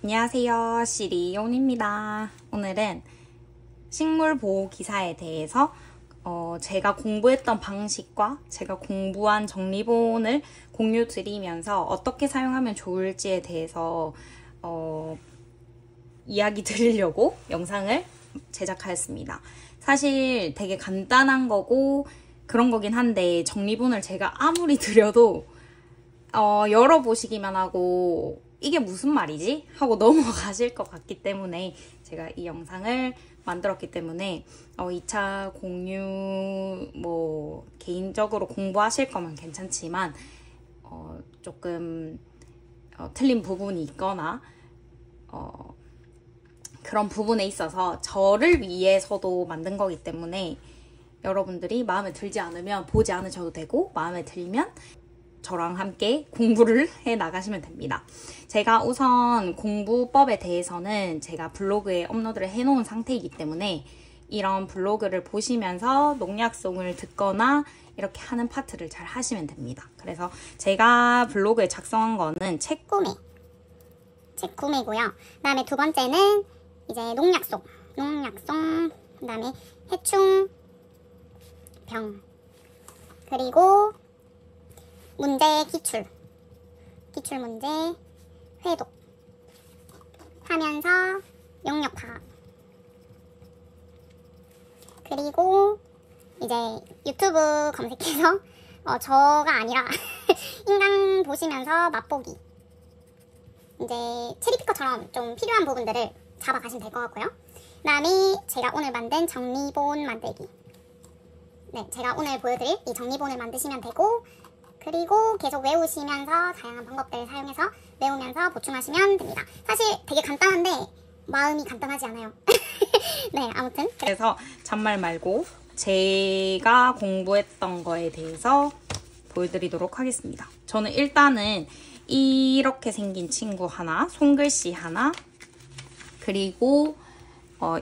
안녕하세요, 시리온입니다. 오늘은 식물보호 기사에 대해서 제가 공부했던 방식과 제가 공부한 정리본을 공유 드리면서 어떻게 사용하면 좋을지에 대해서 이야기 드리려고 영상을 제작하였습니다. 사실 되게 간단한 거고 그런 거긴 한데 정리본을 제가 아무리 드려도 열어보시기만 하고 이게 무슨 말이지? 하고 넘어가실 것 같기 때문에 제가 이 영상을 만들었기 때문에 2차 공유 개인적으로 공부하실 거면 괜찮지만 조금 틀린 부분이 있거나 그런 부분에 있어서 저를 위해서도 만든 거기 때문에 여러분들이 마음에 들지 않으면 보지 않으셔도 되고 마음에 들면 저랑 함께 공부를 해 나가시면 됩니다. 제가 우선 공부법에 대해서는 제가 블로그에 업로드를 해놓은 상태이기 때문에 이런 블로그를 보시면서 농약송을 듣거나 이렇게 하는 파트를 잘 하시면 됩니다. 그래서 제가 블로그에 작성한 거는 책 구매고요. 그 다음에 두 번째는 이제 농약송, 그 다음에 해충병, 그리고 문제 기출 문제 회독 하면서 영역 파악, 그리고 이제 유튜브 검색해서 저가 아니라 인강 보시면서 맛보기, 이제 체리피커처럼 좀 필요한 부분들을 잡아가시면 될 것 같고요. 그 다음에 제가 오늘 만든 정리본 만들기, 제가 오늘 보여드릴 이 정리본을 만드시면 되고, 그리고 계속 외우시면서 다양한 방법들을 사용해서 외우면서 보충하시면 됩니다. 사실 되게 간단한데 마음이 간단하지 않아요. 네, 아무튼 그래서 잔말 말고 제가 공부했던 거에 대해서 보여드리도록 하겠습니다. 저는 일단은 이렇게 생긴 친구 하나, 손글씨 하나, 그리고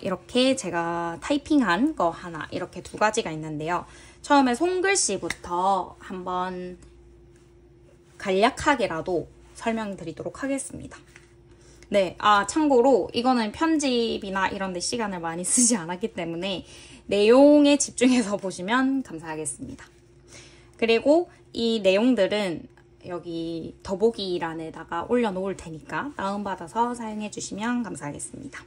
이렇게 제가 타이핑한 거 하나, 이렇게 두 가지가 있는데요. 처음에 손글씨부터 한번 간략하게라도 설명드리도록 하겠습니다. 네, 참고로 이거는 편집이나 이런 데 시간을 많이 쓰지 않았기 때문에 내용에 집중해서 보시면 감사하겠습니다. 그리고 이 내용들은 여기 더보기란에다가 올려놓을 테니까 다운받아서 사용해 주시면 감사하겠습니다.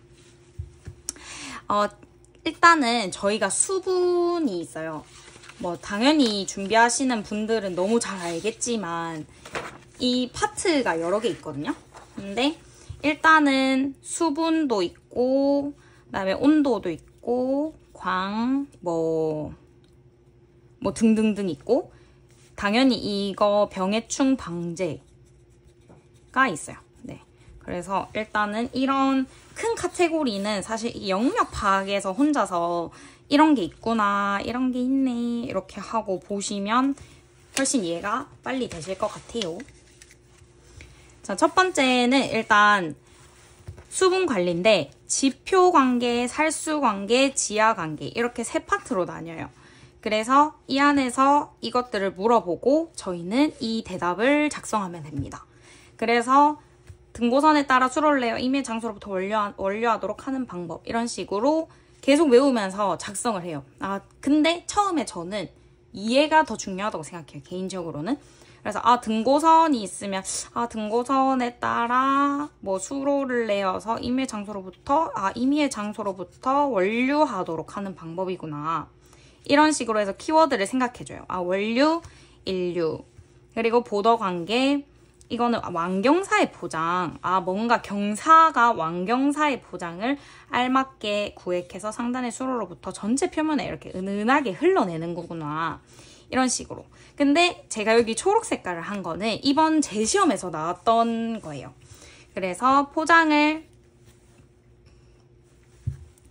일단은 저희가 수분이 있어요. 당연히 준비하시는 분들은 너무 잘 알겠지만 이 파트가 여러 개 있거든요. 근데 일단은 수분도 있고, 그다음에 온도도 있고, 등등등 있고, 당연히 이거 병해충 방제가 있어요. 네. 그래서 일단은 이런 큰 카테고리는 사실 이 영역 파악에서 혼자서 이런 게 있구나, 이런 게 있네, 이렇게 하고 보시면 훨씬 이해가 빨리 되실 것 같아요. 자, 첫 번째는 일단 수분 관리인데 지표 관계, 살수 관계, 지하 관계 이렇게 세 파트로 나뉘어요. 그래서 이 안에서 이것들을 물어보고 저희는 이 대답을 작성하면 됩니다. 그래서 등고선에 따라 수로를 내어 임의 장소로부터 원료하도록 하는 방법, 이런 식으로 계속 외우면서 작성을 해요. 근데 처음에 저는 이해가 더 중요하다고 생각해요, 개인적으로는. 그래서 등고선이 있으면 등고선에 따라 수로를 내어서 임의 장소로부터 원료하도록 하는 방법이구나, 이런 식으로 해서 키워드를 생각해줘요. 원료, 인류, 그리고 보더 관계, 이거는 왕경사의 포장. 뭔가 경사가 왕경사의 포장을 알맞게 구획해서 상단의 수로로부터 전체 표면에 이렇게 은은하게 흘러내는 거구나, 이런 식으로. 근데 제가 여기 초록 색깔을 한 거는 이번 재시험에서 나왔던 거예요. 그래서 포장을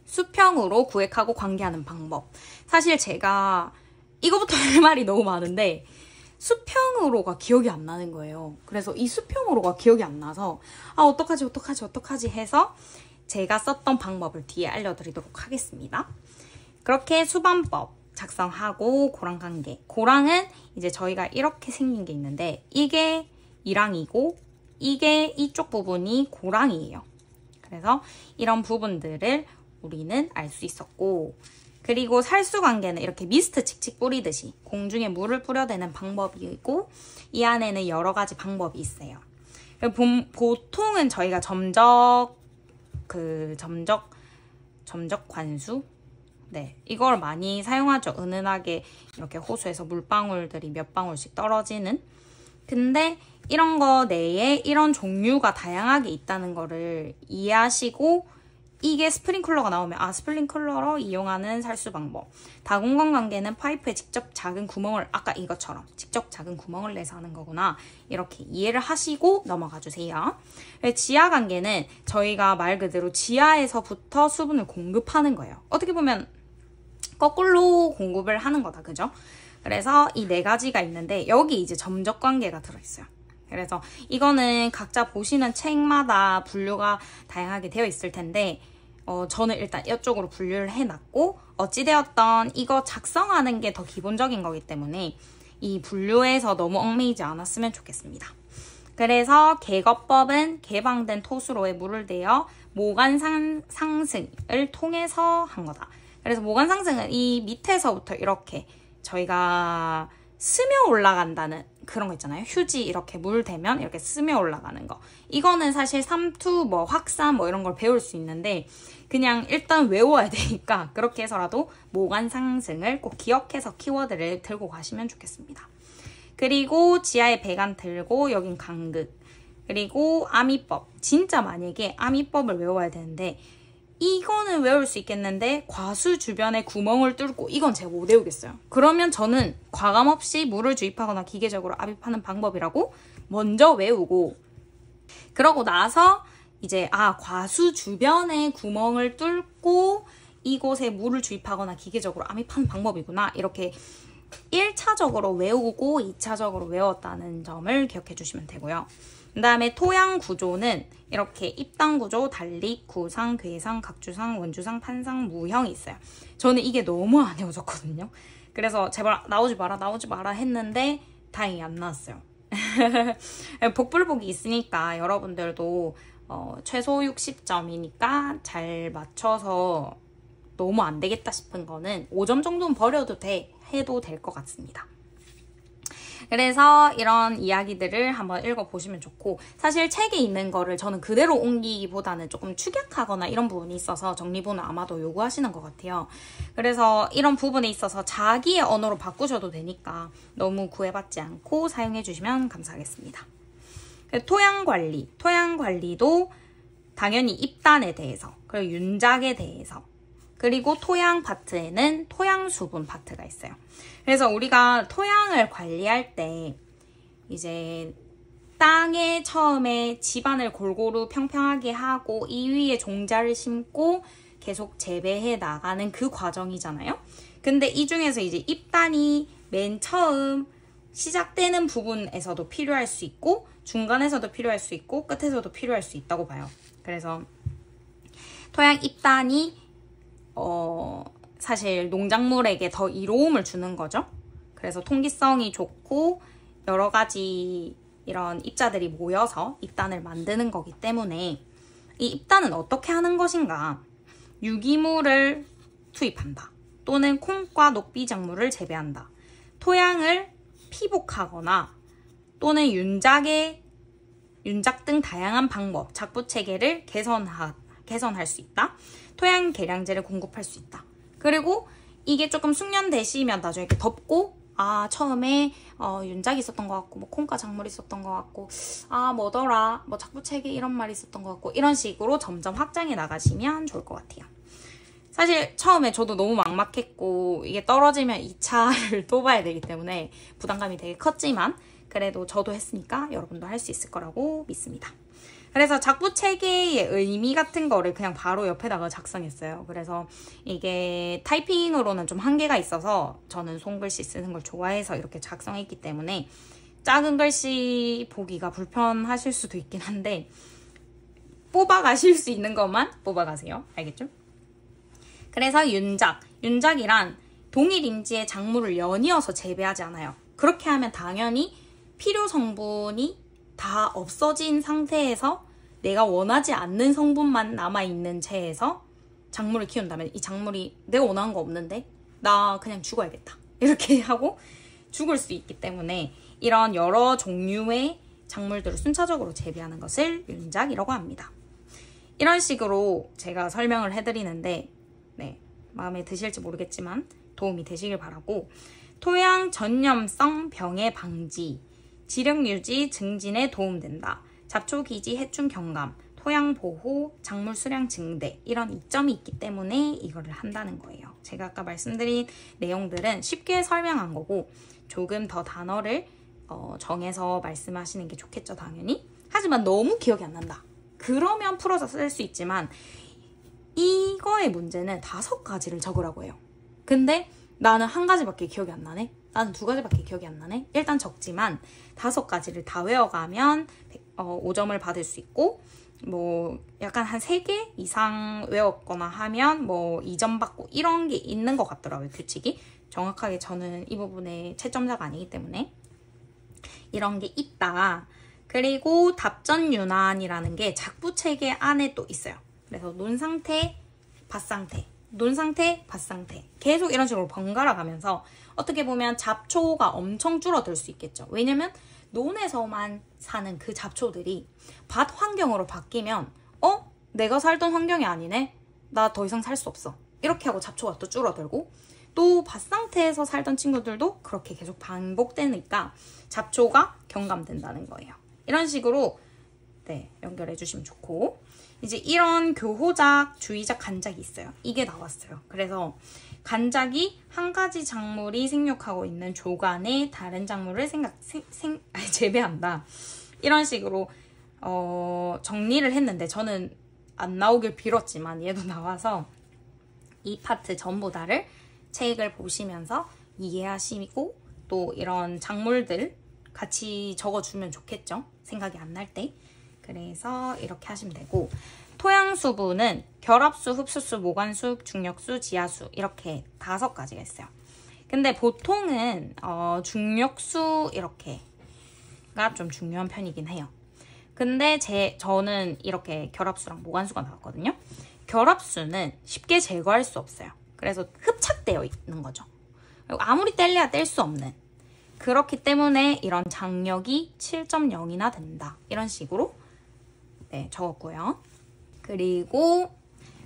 수평으로 구획하고 관계하는 방법. 사실 제가 이거부터 할 말이 너무 많은데 수평으로가 기억이 안 나는 거예요. 그래서 이 수평으로가 기억이 안 나서 어떡하지 해서 제가 썼던 방법을 뒤에 알려드리도록 하겠습니다. 그렇게 수반법 작성하고 고랑관계. 고랑은 이제 저희가 이렇게 생긴 게 있는데 이게 2랑이고 이쪽 부분이 고랑이에요. 그래서 이런 부분들을 우리는 알 수 있었고, 그리고 살수관계는 이렇게 미스트 칙칙 뿌리듯이 공중에 물을 뿌려대는 방법이고, 이 안에는 여러 가지 방법이 있어요. 보통은 저희가 점적 관수? 네, 이걸 많이 사용하죠. 은은하게 이렇게 호수에서 물방울들이 몇 방울씩 떨어지는. 근데 이런 거 내에 이런 종류가 다양하게 있다는 거를 이해하시고, 이게 스프링클러가 나오면 스프링클러로 이용하는 살수 방법. 다공간 관계는 파이프에 직접 작은 구멍을, 아까 이것처럼 직접 작은 구멍을 내서 하는 거구나. 이렇게 이해를 하시고 넘어가 주세요. 지하 관계는 저희가 말 그대로 지하에서부터 수분을 공급하는 거예요. 어떻게 보면 거꾸로 공급을 하는 거다, 그죠? 그래서 이 네 가지가 있는데 여기 이제 점적 관계가 들어있어요. 그래서 이거는 각자 보시는 책마다 분류가 다양하게 되어 있을 텐데, 저는 일단 이쪽으로 분류를 해놨고, 어찌되었던 이거 작성하는 게 더 기본적인 거기 때문에 이 분류에서 너무 얽매이지 않았으면 좋겠습니다. 그래서 개거법은 개방된 토수로에 물을 대어 모간 상승을 통해서 한 거다. 그래서 모간 상승은 이 밑에서부터 이렇게 저희가 스며 올라간다는 그런 거 있잖아요. 휴지 이렇게 물 대면 이렇게 스며 올라가는 거. 이거는 사실 삼투, 확산 이런 걸 배울 수 있는데 그냥 일단 외워야 되니까 그렇게 해서라도 모간 상승을 꼭 기억해서 키워드를 들고 가시면 좋겠습니다. 그리고 지하에 배관 들고 여긴 간극. 그리고 아미법. 진짜 만약에 아미법을 외워야 되는데 이거는 외울 수 있겠는데 과수 주변에 구멍을 뚫고 이건 제가 못 외우겠어요. 그러면 저는 과감 없이 물을 주입하거나 기계적으로 압입하는 방법이라고 먼저 외우고, 그러고 나서 이제 과수 주변에 구멍을 뚫고 이곳에 물을 주입하거나 기계적으로 압입하는 방법이구나. 이렇게 1차적으로 외우고 2차적으로 외웠다는 점을 기억해 주시면 되고요. 그 다음에 토양 구조는 이렇게 입당 구조, 단립, 구상, 괴상, 각주상, 원주상, 판상, 무형이 있어요. 저는 이게 너무 안 외워졌거든요. 그래서 제발 나오지 마라 했는데 다행히 안 나왔어요. 복불복이 있으니까 여러분들도 최소 60점이니까 잘 맞춰서 너무 안 되겠다 싶은 거는 5점 정도는 버려도 해도 될 것 같습니다. 그래서 이런 이야기들을 한번 읽어보시면 좋고, 사실 책에 있는 거를 저는 그대로 옮기기보다는 조금 축약하거나 이런 부분이 있어서 정리본을 아마도 요구하시는 것 같아요. 그래서 이런 부분에 있어서 자기의 언어로 바꾸셔도 되니까 너무 구애받지 않고 사용해 주시면 감사하겠습니다. 토양관리. 토양관리도 당연히 입단에 대해서, 그리고 윤작에 대해서, 그리고 토양 파트에는 토양 수분 파트가 있어요. 그래서 우리가 토양을 관리할 때 이제 땅에 처음에 지반을 골고루 평평하게 하고 이 위에 종자를 심고 계속 재배해 나가는 그 과정이잖아요. 근데 이 중에서 이제 입단이 맨 처음 시작되는 부분에서도 필요할 수 있고 중간에서도 필요할 수 있고 끝에서도 필요할 수 있다고 봐요. 그래서 토양 입단이 사실 농작물에게 더 이로움을 주는 거죠. 그래서 통기성이 좋고 여러 가지 이런 입자들이 모여서 입단을 만드는 거기 때문에 이 입단은 어떻게 하는 것인가? 유기물을 투입한다. 또는 콩과 녹비작물을 재배한다. 토양을 피복하거나 또는 윤작 등 다양한 방법, 작부체계를 개선할 수 있다. 토양 계량제를 공급할 수 있다. 그리고 이게 조금 숙련되시면 나중에 이렇게 덮고 처음에 윤작이 있었던 것 같고 콩과 작물이 있었던 것 같고 뭐더라 작부체계 이런 말이 있었던 것 같고 이런 식으로 점점 확장해 나가시면 좋을 것 같아요. 사실 처음에 저도 너무 막막했고 이게 떨어지면 2차를 또 봐야 되기 때문에 부담감이 되게 컸지만 그래도 저도 했으니까 여러분도 할 수 있을 거라고 믿습니다. 그래서 작부체계의 의미 같은 거를 그냥 바로 옆에다가 작성했어요. 그래서 이게 타이핑으로는 좀 한계가 있어서 저는 손글씨 쓰는 걸 좋아해서 이렇게 작성했기 때문에 작은 글씨 보기가 불편하실 수도 있긴 한데 뽑아가실 수 있는 것만 뽑아가세요. 알겠죠? 그래서 윤작이란 동일 임지의 작물을 연이어서 재배하지 않아요. 그렇게 하면 당연히 필요 성분이 다 없어진 상태에서 내가 원하지 않는 성분만 남아있는 채에서 작물을 키운다면 이 작물이 내가 원하는 거 없는데 나 그냥 죽어야겠다 이렇게 하고 죽을 수 있기 때문에 이런 여러 종류의 작물들을 순차적으로 재배하는 것을 윤작이라고 합니다. 이런 식으로 제가 설명을 해드리는데 네, 마음에 드실지 모르겠지만 도움이 되시길 바라고, 토양 전염성 병의 방지, 지력 유지 증진에 도움된다. 잡초 기지 해충 경감, 토양 보호, 작물 수량 증대 이런 이점이 있기 때문에 이거를 한다는 거예요. 제가 아까 말씀드린 내용들은 쉽게 설명한 거고 조금 더 단어를 정해서 말씀하시는 게 좋겠죠, 당연히. 하지만 너무 기억이 안 난다. 그러면 풀어서 쓸 수 있지만 이거의 문제는 5가지를 적으라고 해요. 근데 나는 1가지밖에 기억이 안 나네? 나는 2가지밖에 기억이 안 나네? 일단 적지만 5가지를 다 외워가면 5점을 받을 수 있고, 뭐 약간 한 3개 이상 외웠거나 하면 뭐 2점 받고 이런 게 있는 것 같더라고요, 규칙이. 정확하게 저는 이 부분에 채점자가 아니기 때문에 이런 게 있다. 그리고 답전윤환이라는 게 작부체계 안에 또 있어요. 그래서 논상태, 밭상태, 논상태, 밭상태 계속 이런 식으로 번갈아 가면서 어떻게 보면 잡초가 엄청 줄어들 수 있겠죠. 왜냐면 논에서만 사는 그 잡초들이 밭 환경으로 바뀌면 내가 살던 환경이 아니네? 나 더 이상 살 수 없어. 이렇게 하고 잡초가 또 줄어들고, 또 밭상태에서 살던 친구들도 그렇게 계속 반복되니까 잡초가 경감된다는 거예요. 이런 식으로 네, 연결해 주시면 좋고, 이제 이런 교호작, 주의작, 간작이 있어요. 이게 나왔어요. 그래서 간작이 한 가지 작물이 생육하고 있는 조간에 다른 작물을 재배한다. 이런 식으로 정리를 했는데 저는 안 나오길 빌었지만 얘도 나와서 이 파트 전부 다를 책을 보시면서 이해하시고 또 이런 작물들 같이 적어주면 좋겠죠. 생각이 안 날 때. 그래서 이렇게 하시면 되고, 토양수분은 결합수, 흡수수, 모관수, 중력수, 지하수 이렇게 5가지가 있어요. 근데 보통은 중력수 이렇게가 좀 중요한 편이긴 해요. 근데 저는 이렇게 결합수랑 모관수가 나왔거든요. 결합수는 쉽게 제거할 수 없어요. 그래서 흡착되어 있는 거죠. 아무리 뗄래야 뗄 수 없는. 그렇기 때문에 이런 장력이 7.0이나 된다. 이런 식으로 네, 적었고요. 그리고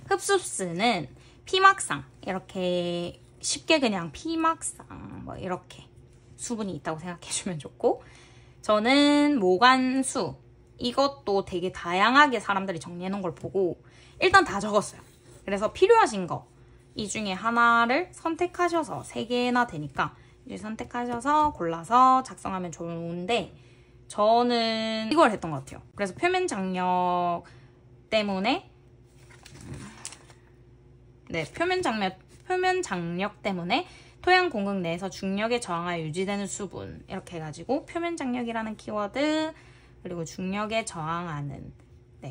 흡수수는 피막상, 이렇게 쉽게 그냥 피막상 뭐 이렇게 수분이 있다고 생각해주면 좋고, 저는 모관수, 이것도 되게 다양하게 사람들이 정리해놓은 걸 보고 일단 다 적었어요. 그래서 필요하신 거 이 중에 하나를 선택하셔서 3개나 되니까 이제 선택하셔서 골라서 작성하면 좋은데, 저는 이걸 했던 것 같아요. 그래서 표면 장력 때문에 표면 장력 때문에 토양 공급 내에서 중력에 저항하여 유지되는 수분, 이렇게 해가지고 표면 장력이라는 키워드, 그리고 중력에 저항하는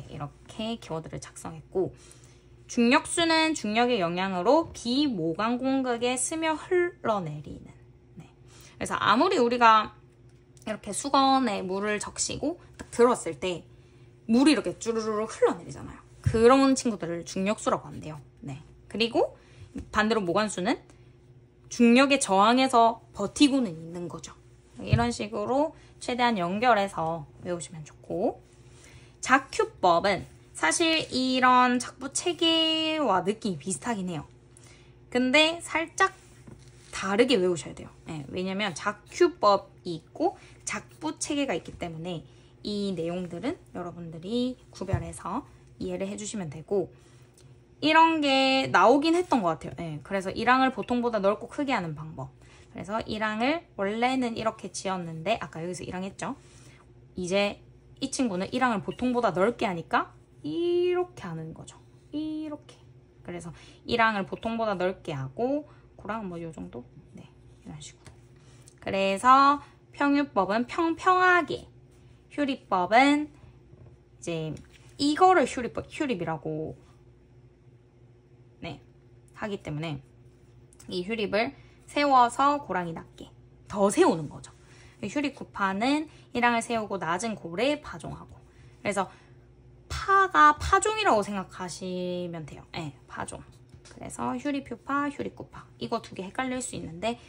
이렇게 키워드를 작성했고, 중력수는 중력의 영향으로 비모관 공극에 스며 흘러내리는. 그래서 아무리 우리가 이렇게 수건에 물을 적시고 딱 들었을 때 물이 이렇게 쭈르르 흘러내리잖아요. 그런 친구들을 중력수라고 한대요. 네. 그리고 반대로 모관수는 중력에 저항해서 버티고는 있는 거죠. 이런 식으로 최대한 연결해서 외우시면 좋고, 작휴법은 사실 이런 작부 체계와 느낌이 비슷하긴 해요. 근데 살짝 다르게 외우셔야 돼요. 네, 왜냐면 작휴법이 있고 작부 체계가 있기 때문에 이 내용들은 여러분들이 구별해서 이해를 해주시면 되고, 이런 게 나오긴 했던 것 같아요. 네, 그래서 1항을 보통보다 넓고 크게 하는 방법. 그래서 1항을 원래는 이렇게 지었는데 아까 여기서 1항 했죠. 이제 이 친구는 1항을 보통보다 넓게 하니까 이렇게 하는 거죠. 이렇게. 그래서 1항을 보통보다 넓게 하고 고랑은 뭐 요 정도? 네, 이런 식으로. 그래서 평유법은 평평하게, 휴리법은 이제 이거를 휴립이라고 하기 때문에 이 휴립을 세워서 고랑이 낮게 더 세우는 거죠. 휴리쿠파는 일항을 세우고 낮은 골에 파종하고. 그래서 파가 파종이라고 생각하시면 돼요. 네, 파종. 그래서 휴리퓨파, 휴리쿠파. 이거 두 개 헷갈릴 수 있는데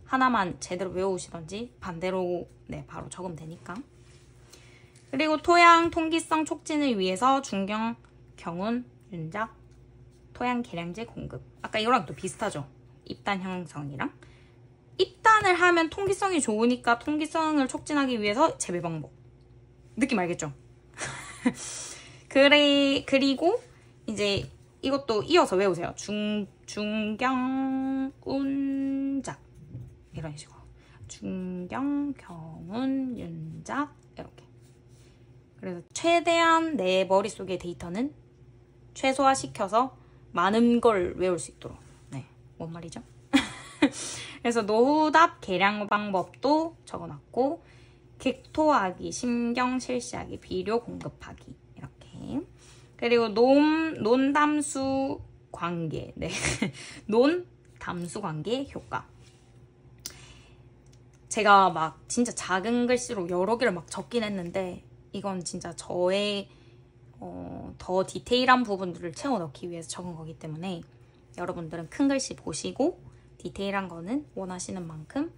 하나만 제대로 외우시던지 반대로 네, 바로 적으면 되니까. 그리고 토양 통기성 촉진을 위해서 중경, 경운, 윤작, 토양 계량제 공급. 아까 이거랑 또 비슷하죠? 입단 형성이랑. 입단을 하면 통기성이 좋으니까 통기성을 촉진하기 위해서 재배 방법. 느낌 알겠죠? 그리고 이제 이것도 이어서 외우세요. 중경, 운작. 이런 식으로. 중경, 경운, 윤작. 이렇게. 그래서 최대한 내 머릿속의 데이터는 최소화시켜서 많은 걸 외울 수 있도록. 네, 뭔 말이죠? 그래서 노후답 계량 방법도 적어놨고 객토하기, 심경 실시하기, 비료 공급하기 이렇게. 그리고 논담수 관계, 네, 논담수 관계 효과. 제가 막 진짜 작은 글씨로 여러 개를 막 적긴 했는데 이건 진짜 저의 더 디테일한 부분들을 채워 넣기 위해서 적은 거기 때문에 여러분들은 큰 글씨 보시고 디테일한 거는 원하시는 만큼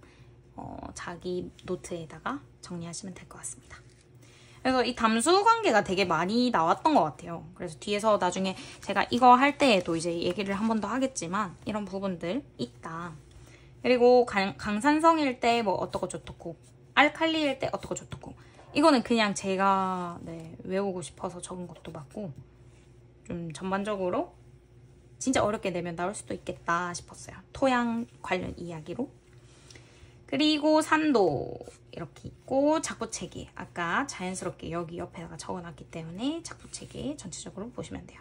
자기 노트에다가 정리하시면 될 것 같습니다. 그래서 이 담수 관계가 되게 많이 나왔던 것 같아요. 그래서 뒤에서 나중에 제가 이거 할 때에도 이제 얘기를 한 번 더 하겠지만 이런 부분들 있다. 그리고 강산성일 때 뭐 어떻고 저떻고 알칼리일 때 어떻고 저떻고 이거는 그냥 제가 네, 외우고 싶어서 적은 것도 맞고 좀 전반적으로 진짜 어렵게 내면 나올 수도 있겠다 싶었어요. 토양 관련 이야기로. 그리고 산도 이렇게 있고 작부체계. 아까 자연스럽게 여기 옆에다가 적어놨기 때문에 작부체계 전체적으로 보시면 돼요.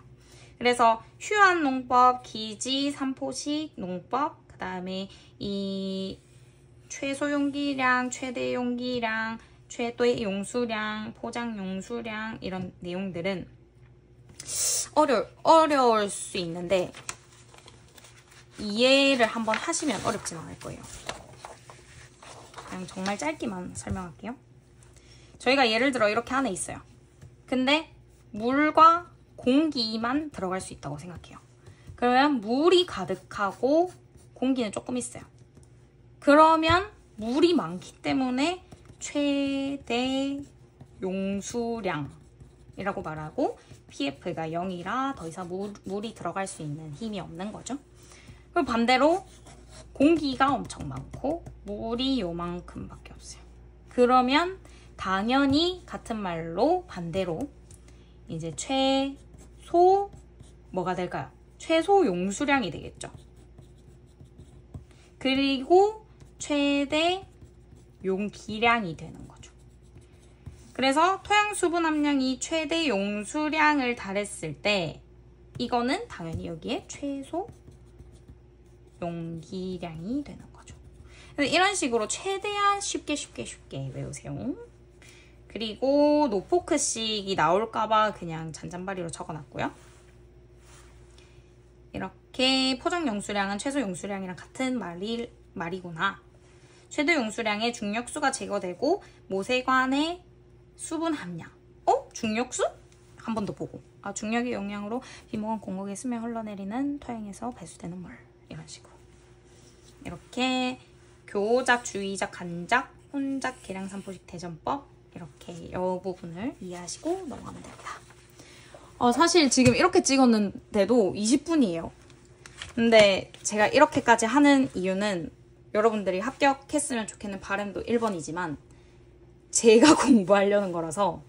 그래서 휴안 농법, 기지, 산포식 농법, 그 다음에 이 최소 용기량, 최대 용기량, 최대 용수량, 포장 용수량 이런 내용들은 어려울 수 있는데 이해를 한번 하시면 어렵진 않을 거예요. 그냥 정말 짧게만 설명할게요. 저희가 예를 들어 이렇게 안에 있어요. 근데 물과 공기만 들어갈 수 있다고 생각해요. 그러면 물이 가득하고 공기는 조금 있어요. 그러면 물이 많기 때문에 최대 용수량이라고 말하고 PF가 0이라 더 이상 물이 들어갈 수 있는 힘이 없는 거죠. 그리고 반대로 공기가 엄청 많고 물이 요만큼밖에 없어요. 그러면 당연히 같은 말로 반대로 이제 최소 뭐가 될까요? 최소 용수량이 되겠죠. 그리고 최대 용기량이 되는 거죠. 그래서 토양 수분 함량이 최대 용수량을 달했을 때 이거는 당연히 여기에 최소 용기량이 되는 거죠. 그래서 이런 식으로 최대한 쉽게 외우세요. 그리고 노포크식이 나올까봐 그냥 잔잔바리로 적어놨고요. 이렇게 포장 용수량은 최소 용수량이랑 같은 말이구나. 최대 용수량의 중력수가 제거되고 모세관의 수분 함량. 중력수? 한 번 더 보고. 중력의 영향으로 비모건 공곡에 스며 흘러내리는 토양에서 배수되는 물. 이런 식으로. 이렇게 교작, 주의작, 간작, 혼작, 계량, 산포식, 대전법 이렇게 이 부분을 이해하시고 넘어가면 됩니다. 사실 지금 이렇게 찍었는데도 20분이에요. 근데 제가 이렇게까지 하는 이유는 여러분들이 합격했으면 좋겠는 바람도 1번이지만 제가 공부하려는 거라서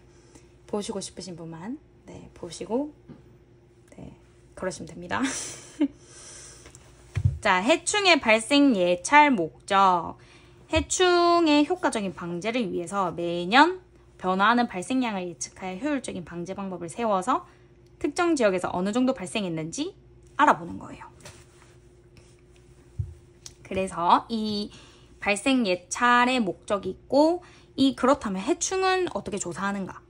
보시고 싶으신 분만 네, 보시고 네, 그러시면 됩니다. 자, 해충의 발생 예찰 목적. 해충의 효과적인 방제를 위해서 매년 변화하는 발생량을 예측하여 효율적인 방제 방법을 세워서 특정 지역에서 어느 정도 발생했는지 알아보는 거예요. 그래서 이 발생 예찰의 목적이 있고 그렇다면 해충은 어떻게 조사하는가?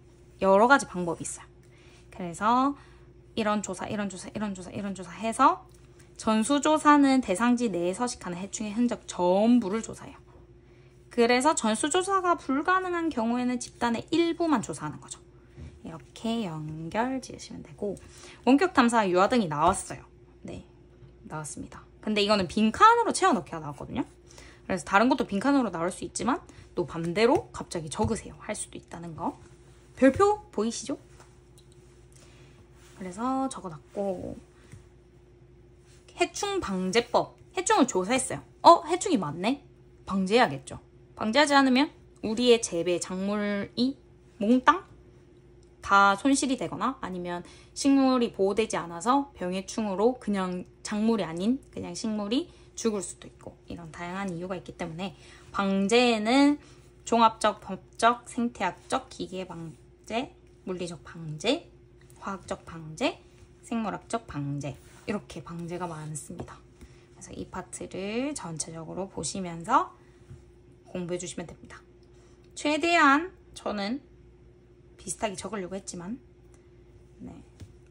여러 가지 방법이 있어요. 그래서 이런 조사 해서 전수조사는 대상지 내에 서식하는 해충의 흔적 전부를 조사해요. 그래서 전수 조사가 불가능한 경우에는 집단의 일부만 조사하는 거죠. 이렇게 연결 지으시면 되고, 원격 탐사 유아 등이 나왔어요. 네, 나왔습니다. 근데 이거는 빈칸으로 채워 넣기가 나왔거든요. 그래서 다른 것도 빈칸으로 나올 수 있지만 또 반대로 갑자기 적으세요 할 수도 있다는 거. 별표 보이시죠? 그래서 적어놨고, 해충 방제법. 해충을 조사했어요. 해충이 많네? 방제해야겠죠. 방제하지 않으면 우리의 재배 작물이 몽땅 다 손실이 되거나 아니면 식물이 보호되지 않아서 병해충으로 그냥 작물이 아닌 그냥 식물이 죽을 수도 있고, 이런 다양한 이유가 있기 때문에 방제에는 종합적, 법적, 생태학적, 기계 방제, 물리적 방제, 화학적 방제, 생물학적 방제, 이렇게 방제가 많습니다. 그래서 이 파트를 전체적으로 보시면서 공부해 주시면 됩니다. 최대한 저는 비슷하게 적으려고 했지만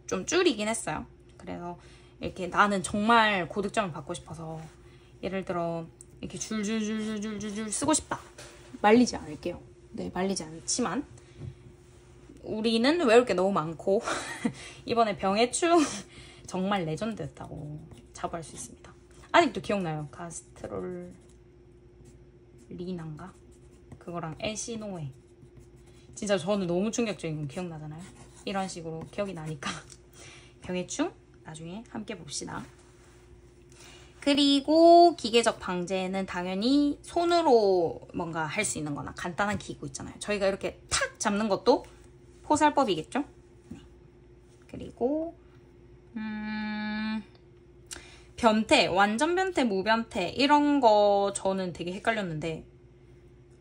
좀 줄이긴 했어요. 그래서 이렇게 나는 정말 고득점을 받고 싶어서 예를 들어 이렇게 줄줄줄줄줄줄 쓰고 싶다. 말리지 않을게요. 네, 말리지 않지만 우리는 외울 게 너무 많고 이번에 병해충 정말 레전드였다고 자부할 수 있습니다. 아직도 기억나요. 가스트롤리난가? 그거랑 에시노에. 진짜 저는 너무 충격적인 건 기억나잖아요. 이런 식으로 기억이 나니까 병해충 나중에 함께 봅시다. 그리고 기계적 방제는 당연히 손으로 뭔가 할 수 있는 거나 간단한 기구 있잖아요. 저희가 이렇게 탁 잡는 것도 포살법이겠죠? 네. 그리고 변태, 완전 변태, 무변태 이런 거 저는 되게 헷갈렸는데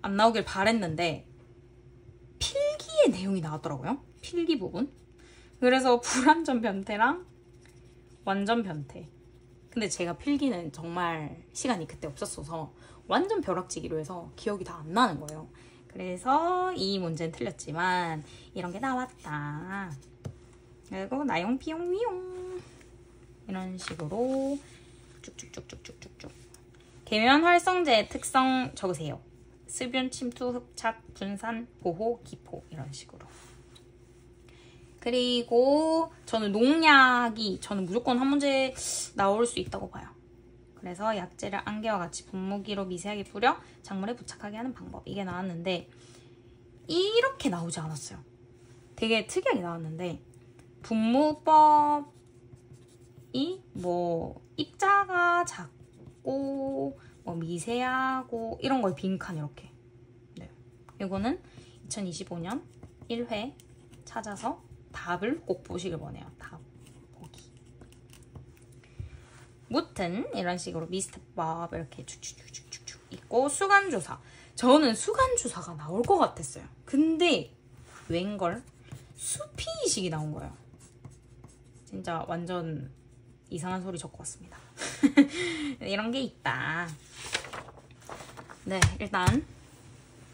안 나오길 바랬는데 필기의 내용이 나왔더라고요. 필기 부분. 그래서 불완전 변태랑 완전 변태. 근데 제가 필기는 정말 시간이 그때 없었어서 완전 벼락치기로 해서 기억이 다 안 나는 거예요. 그래서 이 문제는 틀렸지만 이런 게 나왔다. 그리고 나용 비용 위용 이런 식으로 쭉쭉쭉쭉쭉쭉. 계면 활성제의 특성 적으세요. 습윤, 침투, 흡착, 분산, 보호, 기포 이런 식으로. 그리고 저는 농약이 무조건 한 문제 나올 수 있다고 봐요. 그래서 약재를 안개와 같이 분무기로 미세하게 뿌려 작물에 부착하게 하는 방법, 이게 나왔는데 이렇게 나오지 않았어요. 되게 특이하게 나왔는데 분무법이 뭐 입자가 작고 뭐 미세하고 이런 걸 빈칸 이렇게. 네. 이거는 2025년 1회 찾아서 답을 꼭 보시길 원해요. 답 보기. 무튼 이런 식으로 미스트법 이렇게 쭉쭉쭉쭉쭉 있고, 수간조사. 저는 수간조사가 나올 것 같았어요. 근데 웬걸 수피이식이 나온 거예요. 진짜 완전 이상한 소리 적고 왔습니다. 이런 게 있다. 네, 일단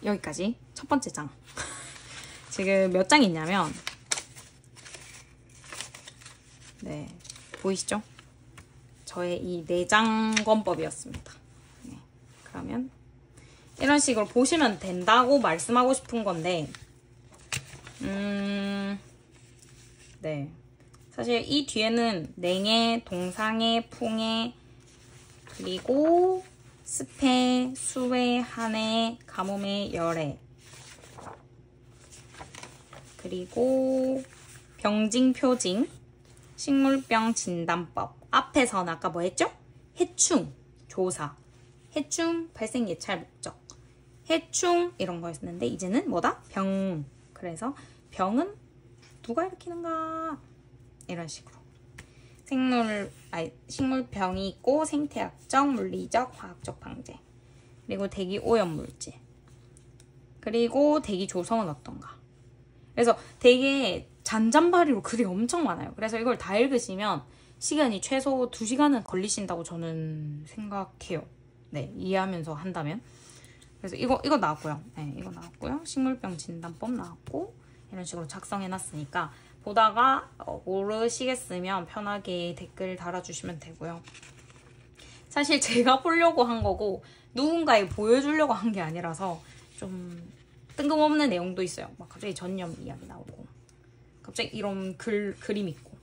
여기까지 첫 번째 장. 지금 몇 장 있냐면 네, 보이시죠? 저의 이 내장권법이었습니다. 네, 그러면 이런 식으로 보시면 된다고 말씀하고 싶은 건데 네, 사실 이 뒤에는 냉해, 동상해, 풍해, 그리고 습해, 수해, 한해, 가뭄해, 열해, 그리고 병징, 표징, 식물병 진단법. 앞에서는 아까 뭐 했죠? 해충, 조사, 해충, 발생 예찰 목적, 해충 이런 거였는데 이제는 뭐다? 병. 그래서 병은 누가 일으키는가? 이런 식으로. 식물병이 있고 생태학적, 물리적, 화학적 방제. 그리고 대기 오염물질. 그리고 대기 조성은 어떤가? 그래서 되게 잔잔바리로 글이 엄청 많아요. 그래서 이걸 다 읽으시면 시간이 최소 2시간은 걸리신다고 저는 생각해요. 네, 이해하면서 한다면. 그래서 이거 나왔고요. 네, 이거 나왔고요. 식물병 진단법 나왔고 이런 식으로 작성해놨으니까 모르시겠으면 편하게 댓글 달아주시면 되고요. 사실 제가 보려고 한 거고 누군가에 보여주려고 한 게 아니라서 좀 뜬금없는 내용도 있어요. 막 갑자기 전염 이야기 나오고 갑자기 이런 그림 있고.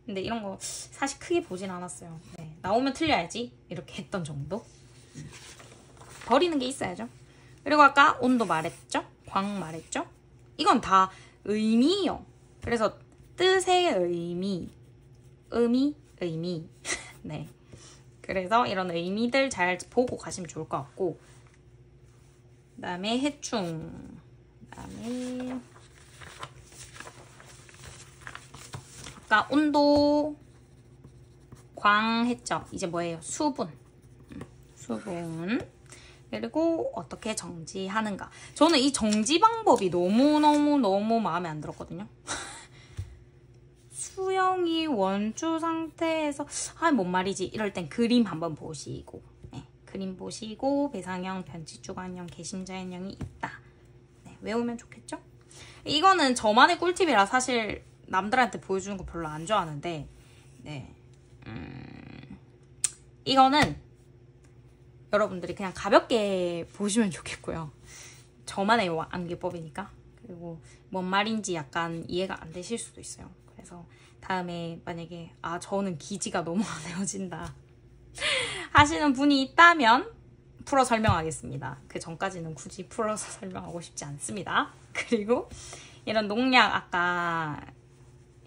근데 이런 거 사실 크게 보진 않았어요. 네, 나오면 틀려야지 이렇게 했던 정도. 버리는 게 있어야죠. 그리고 아까 온도 말했죠? 광 말했죠? 이건 다 의미예요. 그래서 뜻의 의미. 네. 그래서 이런 의미들 잘 보고 가시면 좋을 것 같고, 그 다음에 해충, 그 다음에 아까 온도, 광 했죠? 이제 뭐예요? 수분. 수분. 그리고 어떻게 정지하는가. 저는 이 정지 방법이 너무 마음에 안 들었거든요. 수영이 원주 상태에서 뭔 말이지 이럴 땐 그림 한번 보시고, 네, 그림 보시고 배상형, 변치주관형, 개심자연형이 있다. 네, 외우면 좋겠죠? 이거는 저만의 꿀팁이라 사실 남들한테 보여주는 거 별로 안 좋아하는데, 네, 이거는 여러분들이 그냥 가볍게 보시면 좋겠고요. 저만의 암기법이니까. 그리고 뭔 말인지 약간 이해가 안 되실 수도 있어요. 그래서 다음에 만약에 저는 기지가 너무 안 외워진다 하시는 분이 있다면 풀어 설명하겠습니다. 그 전까지는 굳이 풀어서 설명하고 싶지 않습니다. 그리고 이런 농약 아까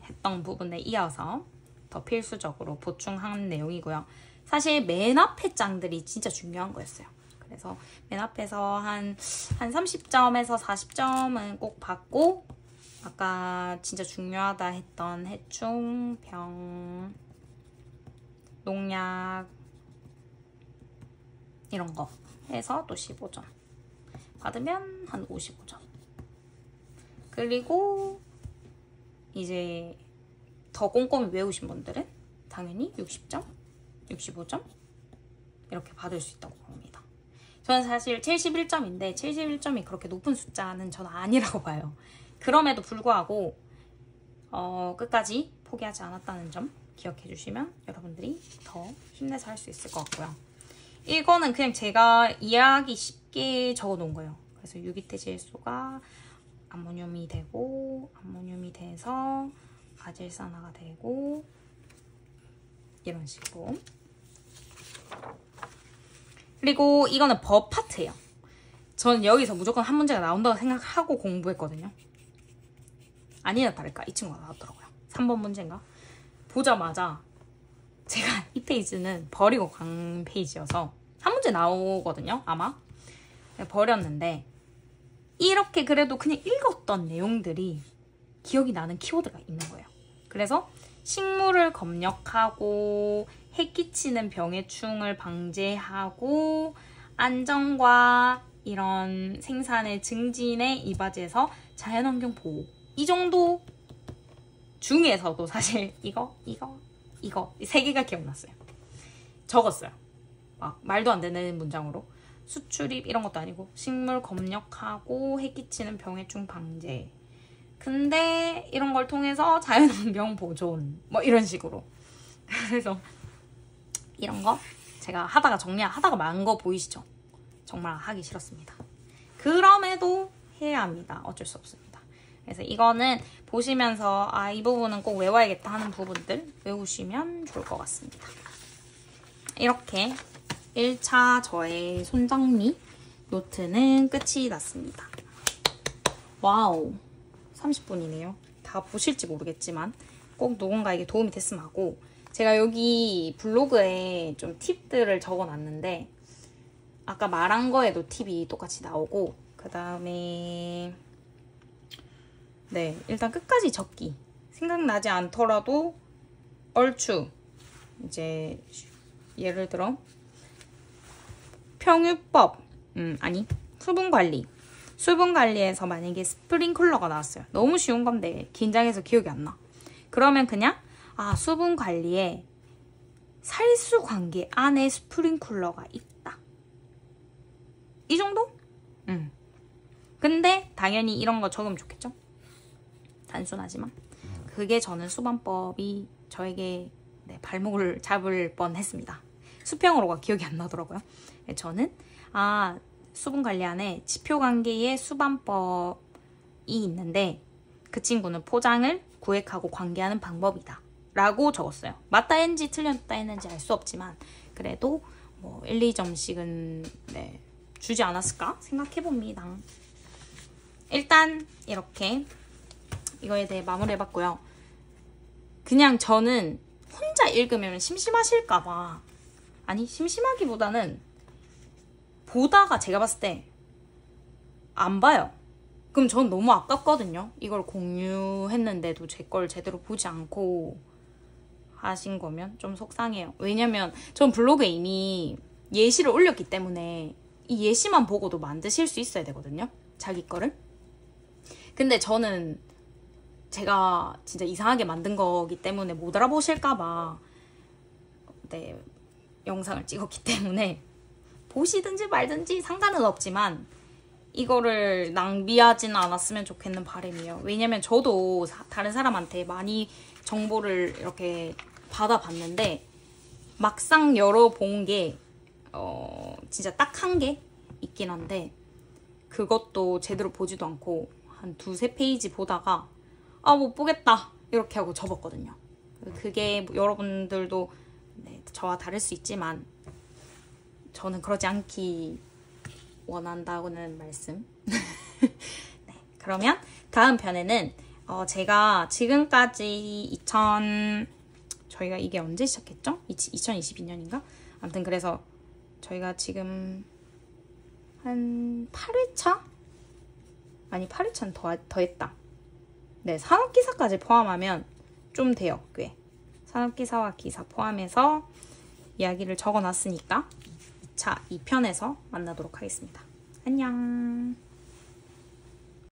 했던 부분에 이어서 더 필수적으로 보충한 내용이고요. 사실 맨 앞에 장들이 진짜 중요한 거였어요. 그래서 맨 앞에서 한 30점에서 40점은 꼭 받고, 아까 진짜 중요하다 했던 해충, 병, 농약 이런 거 해서 또 15점 받으면 한 55점. 그리고 이제 더 꼼꼼히 외우신 분들은 당연히 60점, 65점 이렇게 받을 수 있다고 봅니다. 저는 사실 71점인데 71점이 그렇게 높은 숫자는 저는 아니라고 봐요. 그럼에도 불구하고 끝까지 포기하지 않았다는 점 기억해 주시면 여러분들이 더 힘내서 할 수 있을 것 같고요. 이거는 그냥 제가 이해하기 쉽게 적어 놓은 거예요. 그래서 유기태질소가 암모늄이 되고, 암모늄이 돼서 아질산화가 되고, 이런 식으로. 그리고 이거는 법 파트예요. 저는 여기서 무조건 한 문제가 나온다고 생각하고 공부했거든요. 아니나 다를까 이 친구가 나왔더라고요. 3번 문제인가? 보자마자 제가 이 페이지는 버리고 간 페이지여서 한 문제 나오거든요. 아마. 버렸는데 이렇게 그래도 그냥 읽었던 내용들이 기억이 나는 키워드가 있는 거예요. 그래서 식물을 검역하고 해끼치는 병해충을 방제하고 안전과 이런 생산의 증진에 이바지해서 자연환경 보호, 이 정도 중에서도 사실 이거 이 세 개가 기억났어요. 적었어요. 막 말도 안 되는 문장으로. 수출입 이런 것도 아니고 식물 검역하고 해끼치는 병해충 방제. 근데 이런 걸 통해서 자연환경 보존 뭐 이런 식으로. 그래서 이런 거 제가 하다가 만 거 보이시죠? 정말 하기 싫었습니다. 그럼에도 해야 합니다. 어쩔 수 없습니다. 그래서 이거는 보시면서 이 부분은 꼭 외워야겠다 하는 부분들 외우시면 좋을 것 같습니다. 이렇게 1차 저의 손정리 노트는 끝이 났습니다. 와우, 30분이네요. 다 보실지 모르겠지만 꼭 누군가에게 도움이 됐으면 하고, 제가 여기 블로그에 좀 팁들을 적어놨는데 아까 말한 거에도 팁이 똑같이 나오고, 그 다음에 네, 일단 끝까지 적기. 생각나지 않더라도 얼추 이제 예를 들어 평유법, 수분관리. 수분관리에서 만약에 스프링클러가 나왔어요. 너무 쉬운 건데 긴장해서 기억이 안 나. 그러면 그냥 수분관리에 살수관계 안에 스프링클러가 있다. 이 정도? 근데 당연히 이런 거 적으면 좋겠죠? 단순하지만. 그게 저는 수반법이 저에게 발목을 잡을 뻔했습니다. 수평으로가 기억이 안 나더라고요. 저는 수분 관리안에 지표관계의 수반법이 있는데 그 친구는 포장을 구획하고 관계하는 방법이다 라고 적었어요. 맞다 했는지 틀렸다 했는지 알 수 없지만 그래도 뭐 1, 2점씩은 네, 주지 않았을까 생각해봅니다. 일단 이렇게 이거에 대해 마무리해봤고요. 그냥 저는 혼자 읽으면 심심하실까봐, 아니 심심하기보다는 보다가 제가 봤을 때 안 봐요. 그럼 전 너무 아깝거든요. 이걸 공유했는데도 제 걸 제대로 보지 않고 하신 거면 좀 속상해요. 왜냐면 전 블로그에 이미 예시를 올렸기 때문에 이 예시만 보고도 만드실 수 있어야 되거든요. 자기 거를. 근데 저는 제가 진짜 이상하게 만든 거기 때문에 못 알아보실까봐 네, 영상을 찍었기 때문에 보시든지 말든지 상관은 없지만 이거를 낭비하지는 않았으면 좋겠는 바람이에요. 왜냐면 저도 다른 사람한테 많이 정보를 이렇게 받아봤는데 막상 열어본 게 진짜 딱 한 개 있긴 한데 그것도 제대로 보지도 않고 한 2-3페이지 보다가 못 보겠다 이렇게 하고 접었거든요. 그게 여러분들도 네, 저와 다를 수 있지만 저는 그러지 않기 원한다고는 말씀. 네, 그러면 다음 편에는 제가 지금까지 저희가 이게 언제 시작했죠? 2022년인가? 아무튼 그래서 저희가 지금 한 8회차? 아니 8회차는 더 했다. 네, 산업기사까지 포함하면 좀 돼요. 꽤. 산업기사와 기사 포함해서 이야기를 적어놨으니까 2편에서 만나도록 하겠습니다. 안녕.